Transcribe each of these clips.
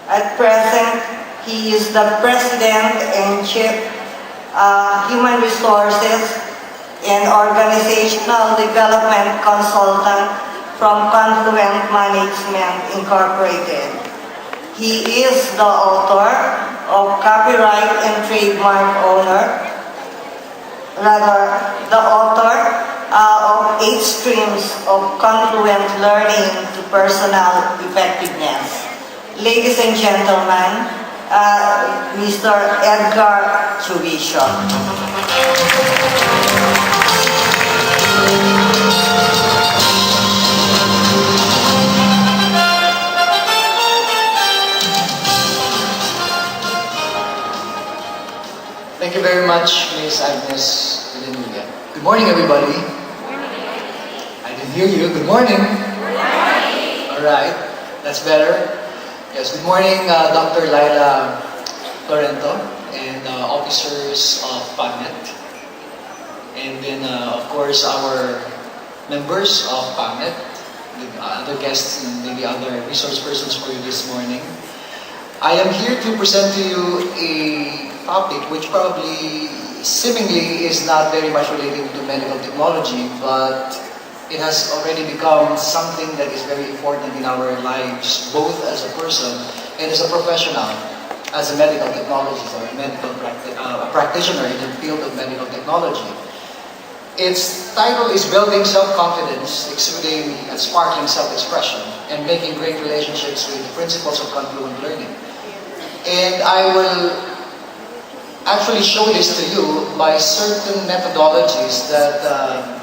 At present, he is the President and Chief Human Resources and Organizational Development Consultant from Confluent Management Incorporated. He is the author of Copyright and Trademark the author of 8 streams of Confluent Learning to Personal Effectiveness. Ladies and gentlemen, Mr. Edgar Chubicio. Thank you very much, Ms. Agnes. Good morning, everybody. I didn't hear you. Good morning. Good morning. All right, that's better. Yes, good morning, Dr. Laila Lorento and officers of PAMET. And then, of course, our members of PAMET, the other guests and maybe other resource persons for you this morning. I am here to present to you a topic which probably seemingly is not very much related to medical technology, but it has already become something that is very important in our lives, both as a person and as a professional, as a medical technologist or a medical practitioner in the field of medical technology. Its title is Building Self-Confidence, Exuding and Sparkling Self-Expression, and Making Great Relationships with the Principles of Confluent Learning. And I will actually show this to you by certain methodologies that,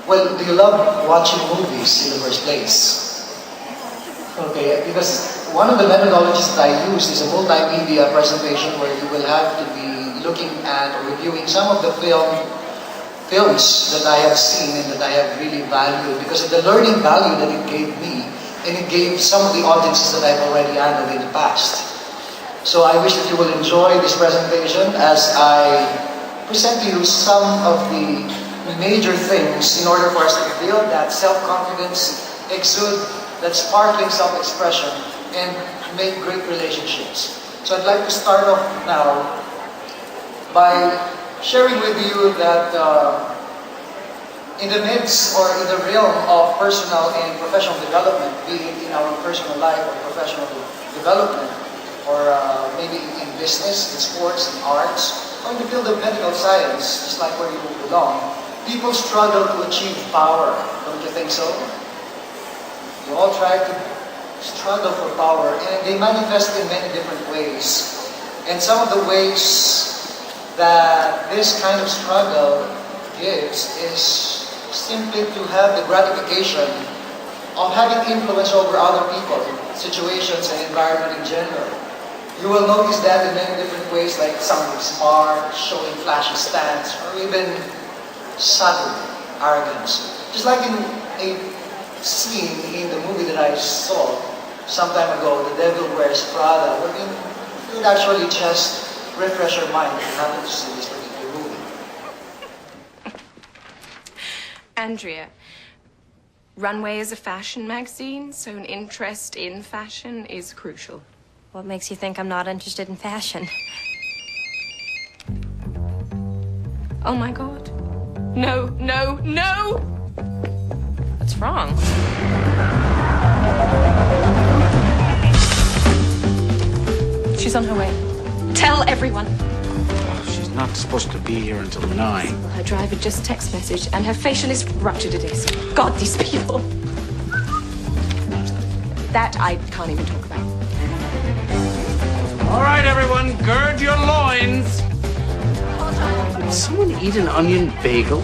well, do you love watching movies in the first place? Okay, because one of the methodologies that I use is a multimedia presentation where you will have to be looking at or reviewing some of the films that I have seen and that I have really valued because of the learning value that it gave me and it gave some of the audiences that I've already handled in the past. So I wish that you will enjoy this presentation as I present to you some of the major things in order for us to build that self-confidence, exude that sparkling self-expression, and make great relationships. So I'd like to start off now by sharing with you that in the midst or in the realm of personal and professional development, be it in our personal life or professional development, or maybe in business, in sports, in arts, or in the field of medical science, just like where you belong, people struggle to achieve power. Don't you think so? You all try to struggle for power, and they manifest in many different ways. And some of the ways that this kind of struggle gives is simply to have the gratification of having influence over other people, situations, and environment in general. You will notice that in many different ways, like sounding smart, showing flashy stats, or even subtle arrogance. Just like in a scene in the movie that I saw some time ago, The Devil Wears Prada, where you would actually just refresh your mind if you happen to see this particular movie. Andrea, Runway is a fashion magazine, so an interest in fashion is crucial. What makes you think I'm not interested in fashion? Oh my God. No, no, no! What's wrong? She's on her way. Tell everyone. She's not supposed to be here until 9. Her driver just text messaged, and her facialist ruptured it is. God, these people. That I can't even talk about. All right, everyone, gird your loins. Did someone eat an onion bagel?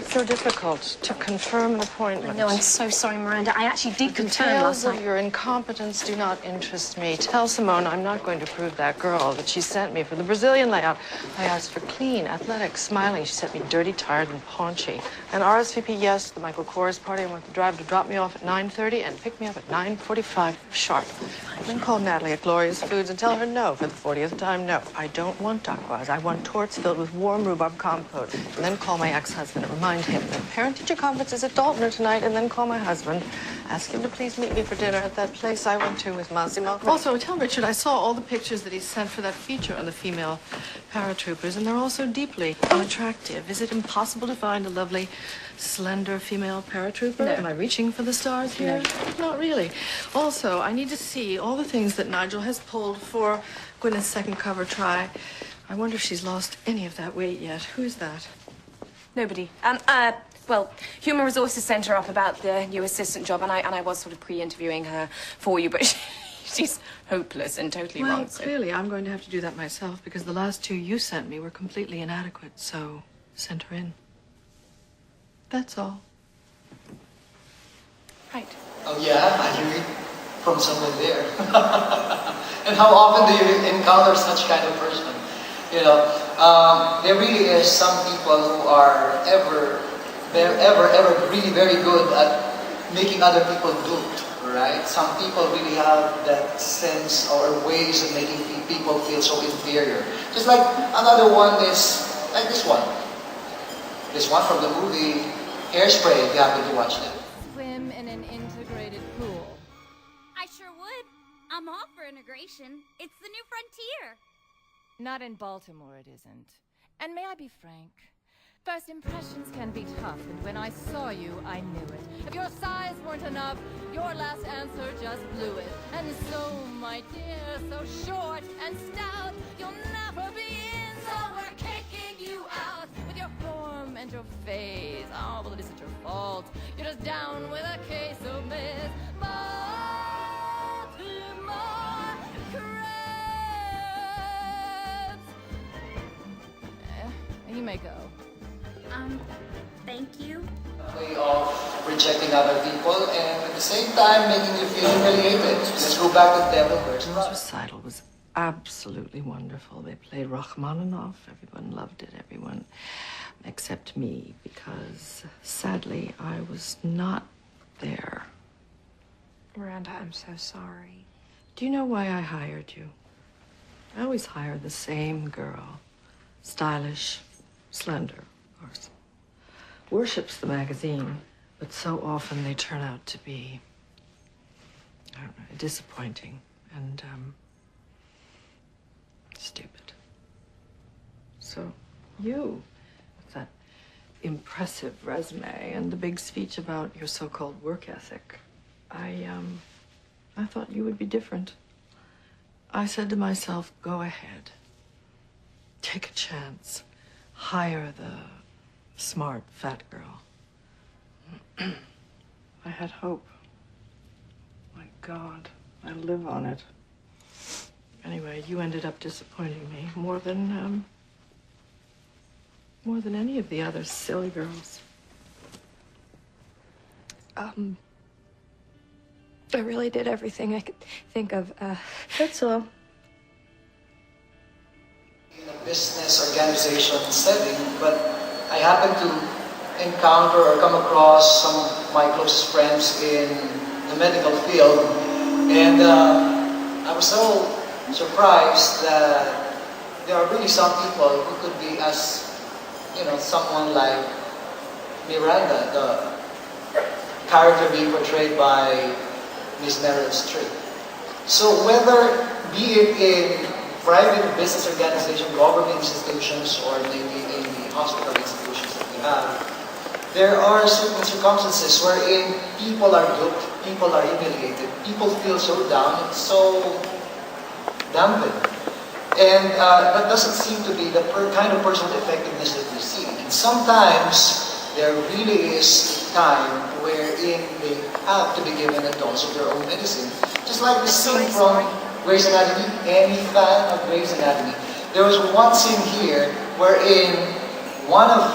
it so difficult to confirm an appointment? No, I'm so sorry, Miranda. I actually did confirm last Details of night. your incompetence do not interest me. Tell Simone I'm not going to prove that girl that she sent me for the Brazilian layout. I asked for clean, athletic, smiling. She sent me dirty, tired, and paunchy. And RSVP, yes, the Michael Kors party. I want the driver to drop me off at 9:30 and pick me up at 9:45 sharp. Then call Natalie at Gloria's Foods and tell her no for the 40th time. No, I don't want taquas. I want torts filled with warm rhubarb compote. And then call my ex-husband and remind him that parent-teacher conference is at Dalton tonight. And then call my husband, ask him to please meet me for dinner at that place I went to with Massimo. Also, tell Richard I saw all the pictures that he sent for that feature on the female paratroopers, and they're all so deeply unattractive. Is it impossible to find a lovely, slender female paratrooper? No. Am I reaching for the stars here? No. Not really. Also, I need to see all the things that Nigel has pulled for Gwyneth's second cover try. I wonder if she's lost any of that weight yet. Who's that? Nobody. Well, Human Resources sent her up about the new assistant job, and I was sort of pre-interviewing her for you, but she's hopeless and totally Well, wrong. So. clearly, I'm going to have to do that myself because the last two you sent me were completely inadequate, so send her in. That's all. Right. Oh yeah, I hear it from someone there. And how often do you encounter such kind of person? You know, there really is some people who are ever really very good at making other people duped, right? Some people really have that sense or ways of making people feel so inferior. Just like another one is like this one. This one from the movie Hairspray, if you happen to watch that. Swim in an integrated pool. I sure would. I'm all for integration. It's the new frontier. Not in Baltimore, it isn't. And may I be frank? First impressions can be tough, and when I saw you, I knew it. If your size weren't enough, your last answer just blew it. And so, my dear, so short and stout, you'll never be in, so we're kicking you out. With your form and your face, oh, well, it isn't your fault. You're just down with a case of Miss Baltimore crabs. You may go. Thank you. Way of rejecting other people and at the same time making you feel humiliated. Let's go back to Devil Wears Girls' Prada. recital was absolutely wonderful. They played Rachmaninoff. Everyone loved it. Everyone except me, because sadly I was not there. Miranda, I'm so sorry. Do you know why I hired you? I always hire the same girl. Stylish, slender, of course. Worships the magazine, but so often they turn out to be, I don't know, disappointing and stupid. So you, with that impressive resume and the big speech about your so-called work ethic, I thought you would be different. I said to myself, go ahead. Take a chance. Hire the smart fat girl. I had hope. My God, I live on it. Anyway, you ended up disappointing me more than any of the other silly girls. I really did everything I could think of. That's all. In a business organization setting, but I happen to encounter or come across some of my closest friends in the medical field, and I was so surprised that there are really some people who could be as, you know, someone like Miranda, the character being portrayed by Miss Meryl Streep. So whether, be it in private business organization, government institutions, or maybe in the hospital institutions that we have, there are certain circumstances wherein people are duped, people are humiliated, people feel so down and so dampened. And that doesn't seem to be the kind of personal effectiveness that we see. And sometimes there really is time wherein they have to be given a dose of their own medicine. Just like the scene from Grey's Anatomy, any fan of Grey's Anatomy. There was one scene here wherein one of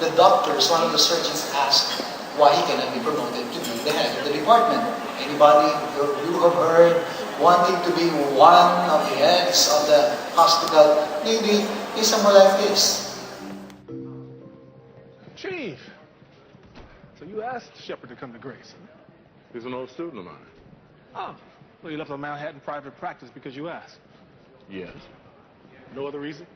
the doctors, one of the surgeons asked why he cannot be promoted to be the head of the department. Anybody you have heard wanting to be one of the heads of the hospital? Maybe he's somewhere like this. Chief, so you asked Shepard to come to Grace? He's an old student of mine. Oh, well, you left a Manhattan private practice because you asked. Yes. No other reason?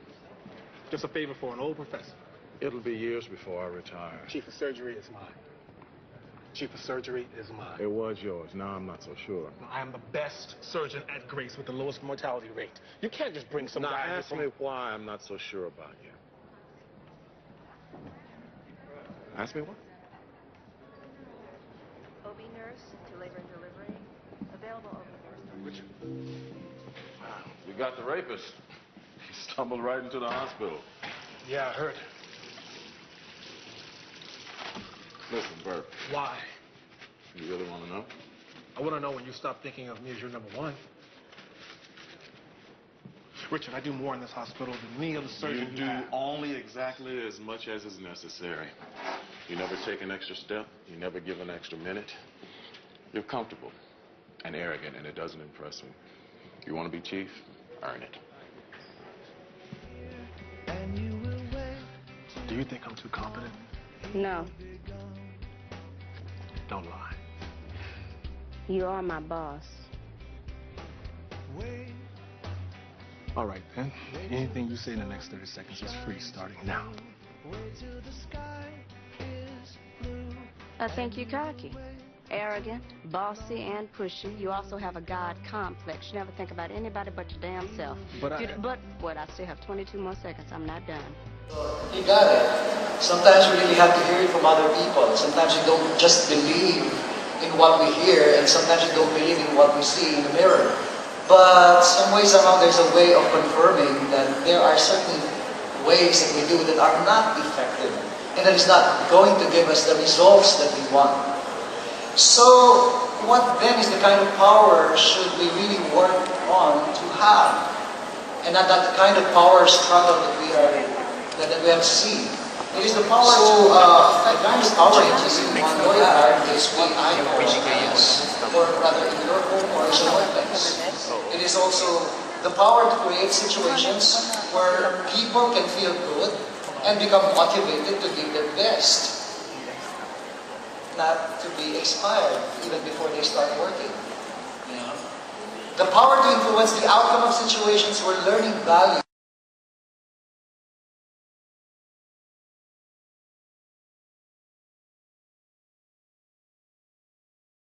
Just a favor for an old professor. It'll be years before I retire. Chief of surgery is mine. Chief of surgery is mine. It was yours. Now I'm not so sure. I am the best surgeon at Grace with the lowest mortality rate. You can't just bring some Now guy ask me why I'm not so sure about you. Ask me what? OB nurse to labor and delivery. Available OB nurse. Which? We got the rapist. He stumbled right into the hospital. Yeah, I heard. Listen, Bert. Why? You really want to know? I want to know when you stop thinking of me as your number one. Richard, I do more in this hospital than any other surgeon You do have. only exactly as much as is necessary. You never take an extra step. You never give an extra minute. You're comfortable and arrogant, and it doesn't impress me. You want to be chief? Earn it. Do you think I'm too competent? No, Don't lie. you are my boss. All right, then. Anything you say in the next 30 seconds is free starting now. I think you're cocky, arrogant, bossy, and pushy. You also have a God complex. You never think about anybody but your damn self. But I still have 22 more seconds. I'm not done. You got it. Sometimes we really have to hear it from other people. Sometimes we don't just believe in what we hear, and sometimes we don't believe in what we see in the mirror. But some way, somehow, there's a way of confirming that there are certain ways that we do that are not effective, and that is not going to give us the results that we want. So, what then is the kind of power should we really work on to have? And not that kind of power struggle that we have seen. It is the power to affect the kind of power changes in one way or another is what I call or rather in your home or in your workplace. It is also the power to create situations where people can feel good and become motivated to give their best, not to be expired even before they start working. The power to influence the outcome of situations where learning values